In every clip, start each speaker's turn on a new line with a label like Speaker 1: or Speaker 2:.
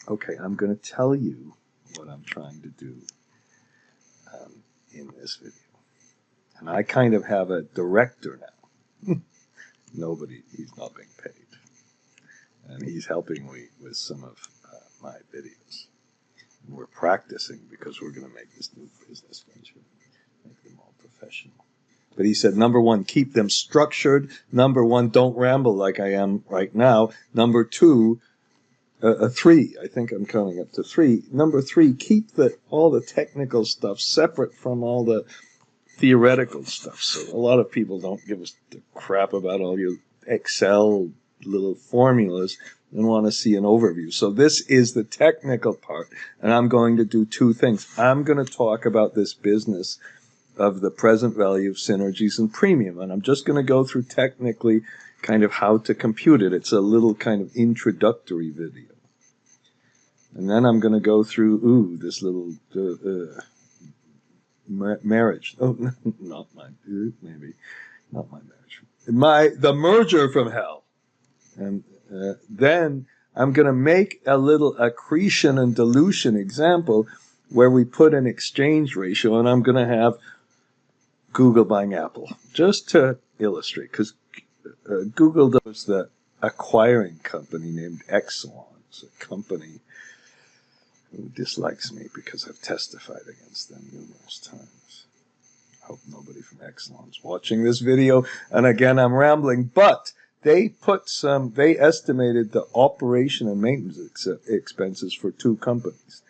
Speaker 1: Okay, I'm going to tell you what I'm trying to do in this video. And I kind of have a director now. He's not being paid. And he's helping me with some of my videos. And we're practicing because we're going to make this new business venture, make them all professional. But he said, number one, keep them structured. Number one, don't ramble like I am right now. Number two, three, I think I'm counting up to three. Number three, keep all the technical stuff separate from all the theoretical stuff. So a lot of people don't give us the crap about all your Excel little formulas and want to see an overview. So this is the technical part, and I'm going to do two things. I'm going to talk about this business of the present value of synergies and premium, and I'm just going to go through technically kind of how to compute it. It's a little kind of introductory video. And then I'm going to go through, this little marriage. Oh, not my, maybe, not my marriage. The merger from hell. And then I'm going to make a little accretion and dilution example where we put an exchange ratio, and I'm going to have Google buying Apple, just to illustrate, because Google does the acquiring company named Exelon. It's a company who dislikes me because I've testified against them numerous times. I hope nobody from Exelon's watching this video. And again, I'm rambling, but they estimated the operation and maintenance expenses for two companies.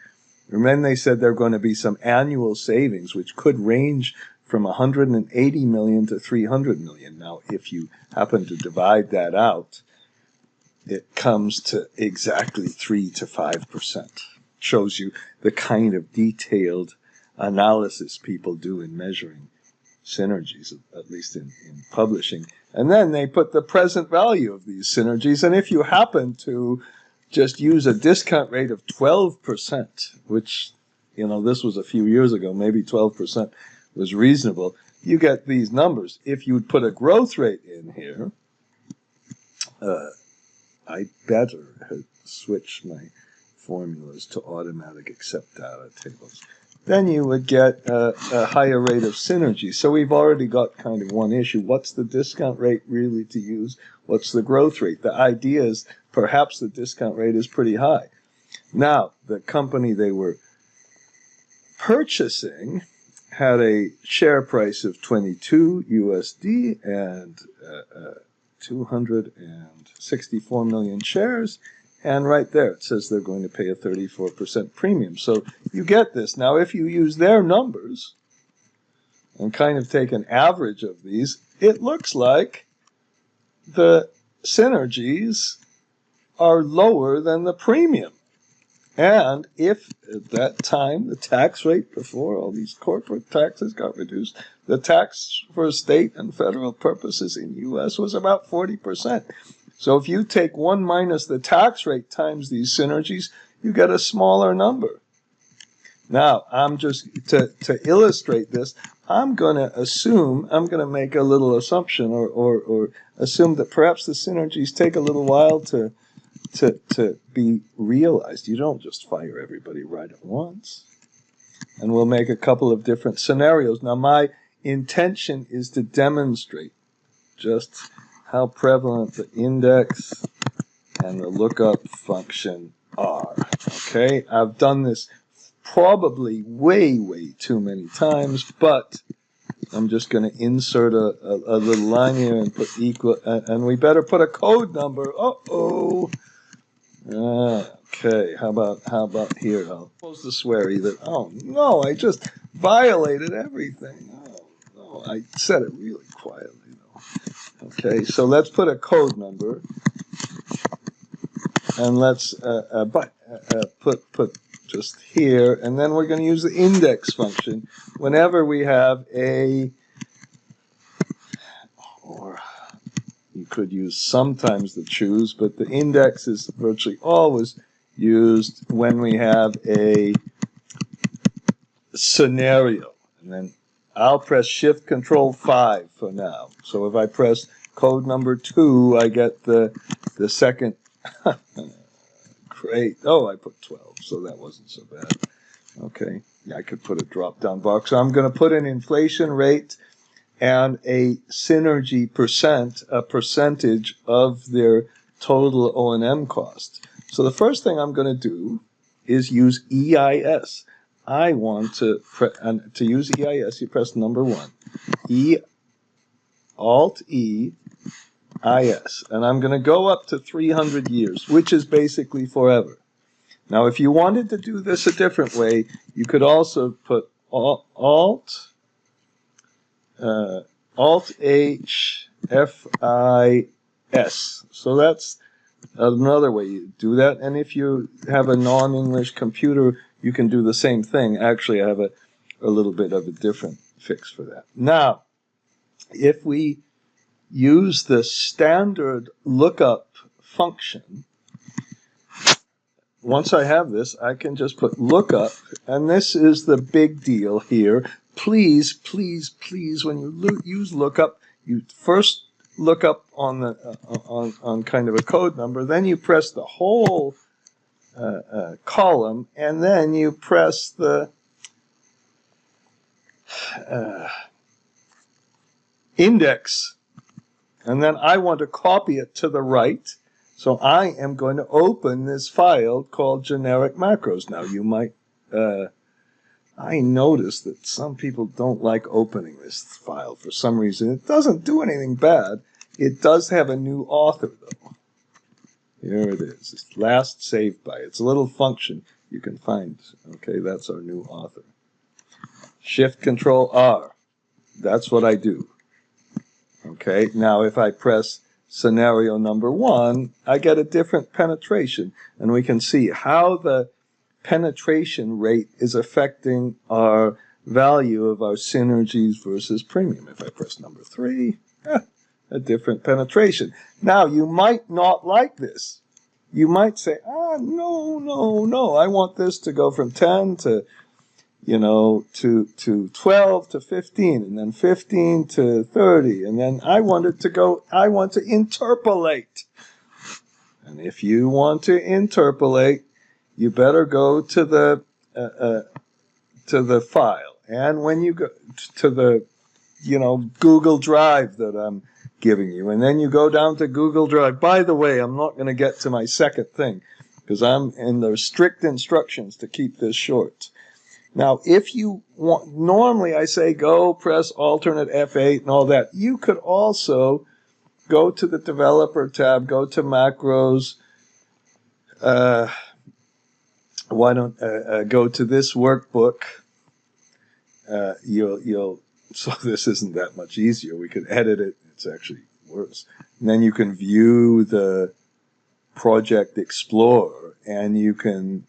Speaker 1: And then they said there are going to be some annual savings, which could range from 180 million to 300 million. Now, if you happen to divide that out, it comes to exactly 3 to 5%. Shows you the kind of detailed analysis people do in measuring synergies, at least in publishing. And then they put the present value of these synergies. And if you happen to just use a discount rate of 12%, which, this was a few years ago, maybe 12% was reasonable, you get these numbers. If you would put a growth rate in here, I better switch my formulas to automatic accept data tables. Then you would get a higher rate of synergy. So we've already got kind of one issue. What's the discount rate really to use? What's the growth rate? The idea is perhaps the discount rate is pretty high. Now, the company they were purchasing had a share price of 22 USD and 264 million shares. And right there, it says they're going to pay a 34% premium. So you get this. Now, if you use their numbers and kind of take an average of these, it looks like the synergies are lower than the premium. And if at that time the tax rate before all these corporate taxes got reduced, the tax for state and federal purposes in the U.S. was about 40%. So if you take 1 minus the tax rate times these synergies, you get a smaller number. Now, I'm just, to illustrate this, I'm going to make a little assumption or assume that perhaps the synergies take a little while to be realized. You don't just fire everybody right at once. And we'll make a couple of different scenarios. Now, my intention is to demonstrate just how prevalent the index and the lookup function are. Okay, I've done this probably way too many times, but I'm just going to insert a little line here and put equal, and we better put a code number. Okay, how about here? I'll supposed to swear either. Oh no, I just violated everything. Oh no, I said it really quietly though. Okay, so let's put a code number, and let's put just here, and then we're going to use the index function whenever we have or you could use sometimes the choose, but the index is virtually always used when we have a scenario. And then I'll press Shift Control 5 for now. So if I press code number 2, I get the second great. Oh, I put 12, so that wasn't so bad. Okay, yeah, I could put a drop-down box. So I'm going to put an inflation rate and a synergy percent, a percentage of their total O&M cost. So the first thing I'm going to do is use EIS. I want to use EIS, you press number 1. Alt-E, IS. And I'm going to go up to 300 years, which is basically forever. Now, if you wanted to do this a different way, you could also put Alt H FIS. So that's another way you do that. And if you have a non-English computer, you can do the same thing. Actually, I have a little bit of a different fix for that. Now, if we use the standard lookup function, once I have this, I can just put lookup, and this is the big deal here. Please, please, please, when you use lookup, you first look up on the on kind of a code number, then you press the whole column, and then you press the index, and then I want to copy it to the right. So I am going to open this file called generic macros. Now you might, I noticed that some people don't like opening this file for some reason. It doesn't do anything bad. It does have a new author though. Here it is. It's last saved by. It's a little function you can find. Okay, that's our new author. Shift Control R. That's what I do. Okay, now if I press scenario number 1, I get a different penetration, and we can see how the penetration rate is affecting our value of our synergies versus premium. If I press number 3, a different penetration. Now, you might not like this. You might say, no, I want this to go from 10 to, to 12 to 15, and then 15 to 30, and then I want to interpolate. And if you want to interpolate, you better go to the file. And when you go to the, Google Drive that I'm giving you, and then you go down to Google Drive. By the way, I'm not going to get to my second thing, because I'm in the strict instructions to keep this short. Now, if you want, normally I say go press alternate F8 and all that. You could also go to the developer tab, go to macros. Why don't go to this workbook? So this isn't that much easier. We could edit it. It's actually worse. And then you can view the Project Explorer, and you can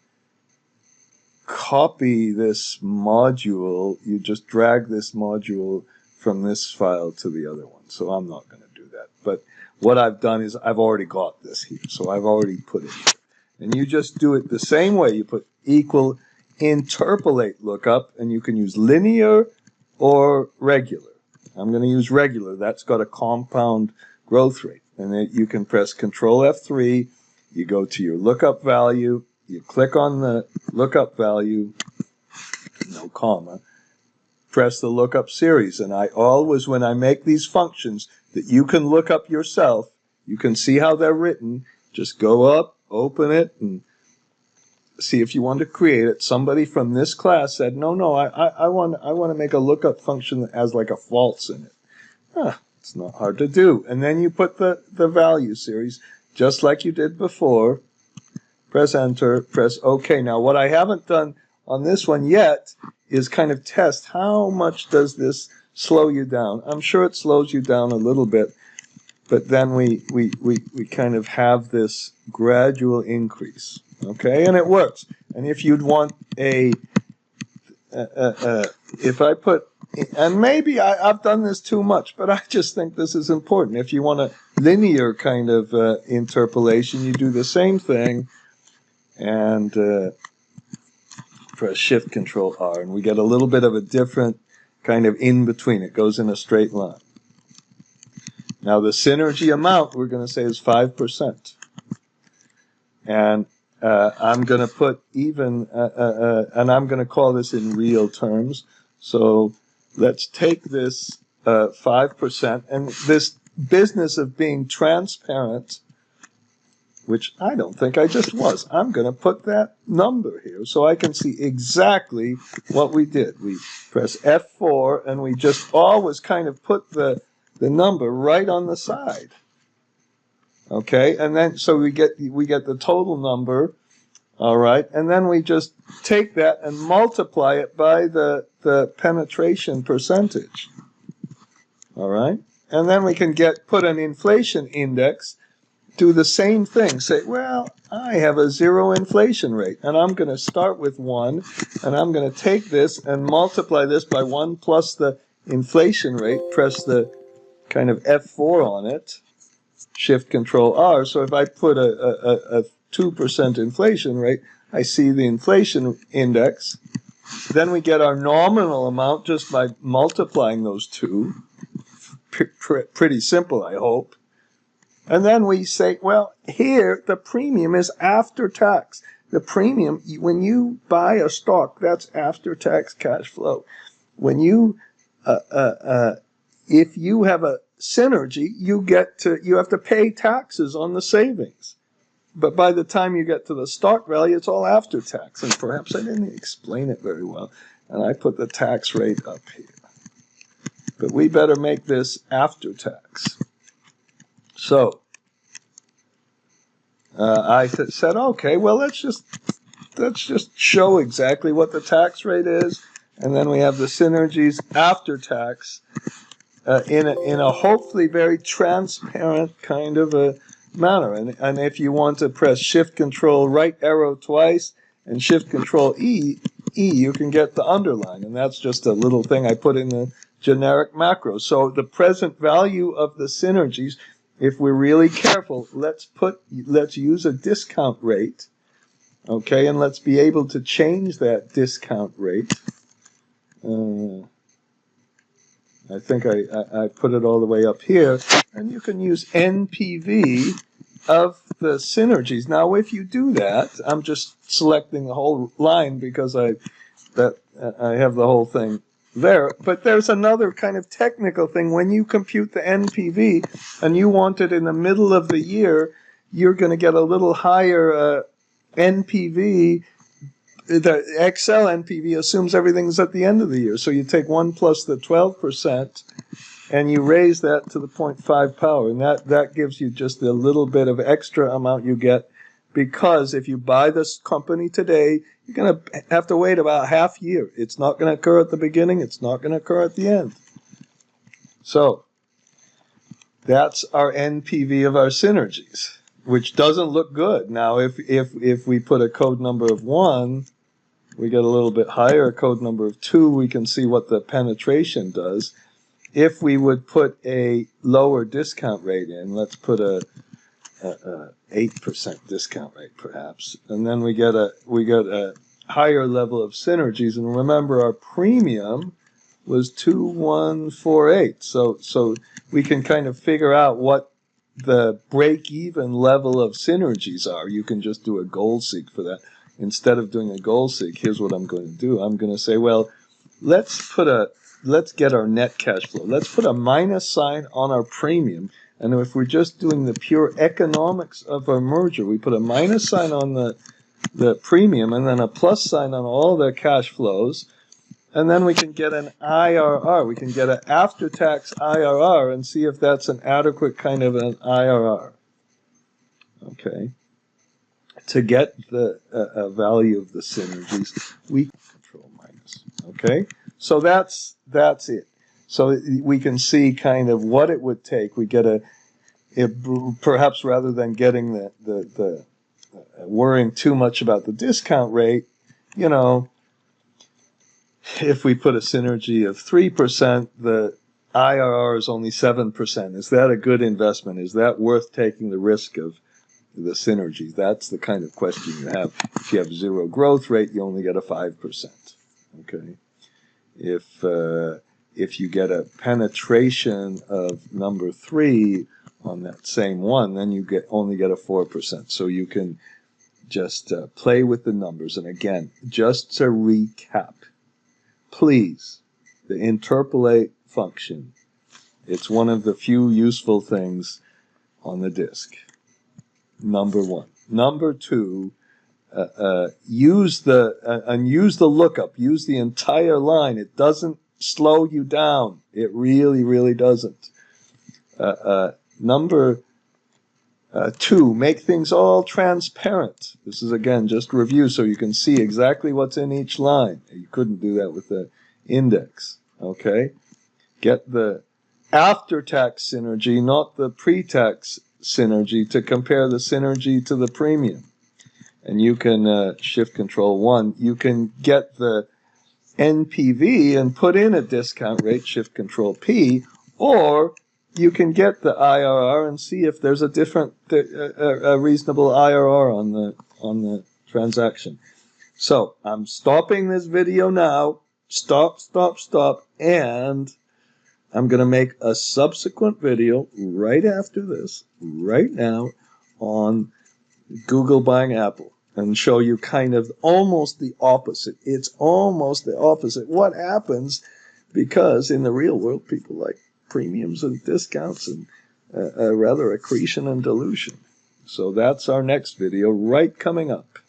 Speaker 1: copy this module. You just drag this module from this file to the other one. So I'm not going to do that. But what I've done is I've already got this here. So I've already put it here. And you just do it the same way. You put equal interpolate lookup, and you can use linear or regular. I'm going to use regular. That's got a compound growth rate. And then you can press Control F3. You go to your lookup value. You click on the lookup value, no comma, press the lookup series. And I always, when I make these functions that you can look up yourself, you can see how they're written. Just go up, open it, and see if you want to create it. Somebody from this class said, no, I want to make a lookup function that has like a false in it. It's not hard to do. And then you put the value series, just like you did before. Press Enter, press OK. Now, what I haven't done on this one yet is kind of test how much does this slow you down. I'm sure it slows you down a little bit, but then we kind of have this gradual increase. Okay, and it works. And if you'd want if I put, and maybe I've done this too much, but I just think this is important. If you want a linear kind of interpolation, you do the same thing and press Shift Control R, and we get a little bit of a different kind of in between. It goes in a straight line. Now the synergy amount we're going to say is 5%. And I'm going to put even, and I'm going to call this in real terms. So let's take this 5%, and this business of being transparent, which I don't think I just was. I'm going to put that number here so I can see exactly what we did. We press F4, and we just always kind of put the number right on the side. Okay, and then so we get the total number. All right, and then we just take that and multiply it by the penetration percentage. All right, and then we can put an inflation index, do the same thing. Say, well, I have a 0 inflation rate, and I'm going to start with 1, and I'm going to take this and multiply this by 1 plus the inflation rate, press the kind of F4 on it, Shift Control R. So if I put a 2% inflation rate, I see the inflation index. Then we get our nominal amount just by multiplying those two. Pretty simple, I hope. And then we say, well, here the premium is after tax. The premium, when you buy a stock, that's after tax cash flow. When you, if you have a synergy, you have to pay taxes on the savings. But by the time you get to the stock value, it's all after tax. And perhaps I didn't explain it very well. And I put the tax rate up here. But we better make this after tax. So I said, okay, well, let's just show exactly what the tax rate is. And then we have the synergies after tax in a hopefully very transparent kind of a manner. And if you want to press Shift Control right arrow twice and Shift Control E, you can get the underline. And that's just a little thing I put in the generic macro. So the present value of the synergies, if we're really careful, let's use a discount rate. Okay, and let's be able to change that discount rate. I think I put it all the way up here, and you can use NPV of the synergies. Now, if you do that, I'm just selecting the whole line because I have the whole thing there. But there's another kind of technical thing. When you compute the NPV and you want it in the middle of the year, you're going to get a little higher NPV. The Excel NPV assumes everything's at the end of the year. So you take 1 plus the 12% and you raise that to the 0.5 power. And that gives you just a little bit of extra amount you get, because if you buy this company today, you're going to have to wait about half year. It's not going to occur at the beginning. It's not going to occur at the end. So that's our NPV of our synergies, which doesn't look good. Now, if we put a code number of 1, we get a little bit higher. A code number of 2, we can see what the penetration does. If we would put a lower discount rate in, let's put a 8% discount rate perhaps, and then we get a higher level of synergies. And remember, our premium was 2148. So we can kind of figure out what the break-even level of synergies are. You can just do a goal seek for that. Instead of doing a goal seek, here's what I'm going to do. I'm going to say, well, let's get our net cash flow. Let's put a minus sign on our premium. And if we're just doing the pure economics of our merger, we put a minus sign on the premium and then a plus sign on all the cash flows. And then we can get an IRR. We can get an after-tax IRR and see if that's an adequate kind of an IRR. Okay. To get the value of the synergies, we control minus. Okay. So that's it. So we can see kind of what it would take. We get perhaps rather than getting the worrying too much about the discount rate, if we put a synergy of 3%, the IRR is only 7%. Is that a good investment? Is that worth taking the risk of the synergies? That's the kind of question you have. If you have 0 growth rate, you only get a 5%. Okay. If you get a penetration of number 3 on that same one, then you only get a 4%. So you can just play with the numbers. And again, just to recap, please, the interpolate function, it's one of the few useful things on the disk. Number one. Number two, use the lookup. Use the entire line. It doesn't slow you down. It really, really doesn't. Number two, make things all transparent. This is, again, just review so you can see exactly what's in each line. You couldn't do that with the index. Okay? Get the after-tax synergy, not the pre-tax synergy, to compare the synergy to the premium. And you can, shift control 1, you can get the NPV and put in a discount rate, shift control P, or you can get the IRR and see if there's a reasonable IRR on the transaction. So I'm stopping this video now. Stop, and I'm going to make a subsequent video right after this, right now, on Google buying Apple, and show you kind of almost the opposite. It's almost the opposite. What happens, because in the real world, people like premiums and discounts and rather accretion and dilution. So that's our next video, right coming up.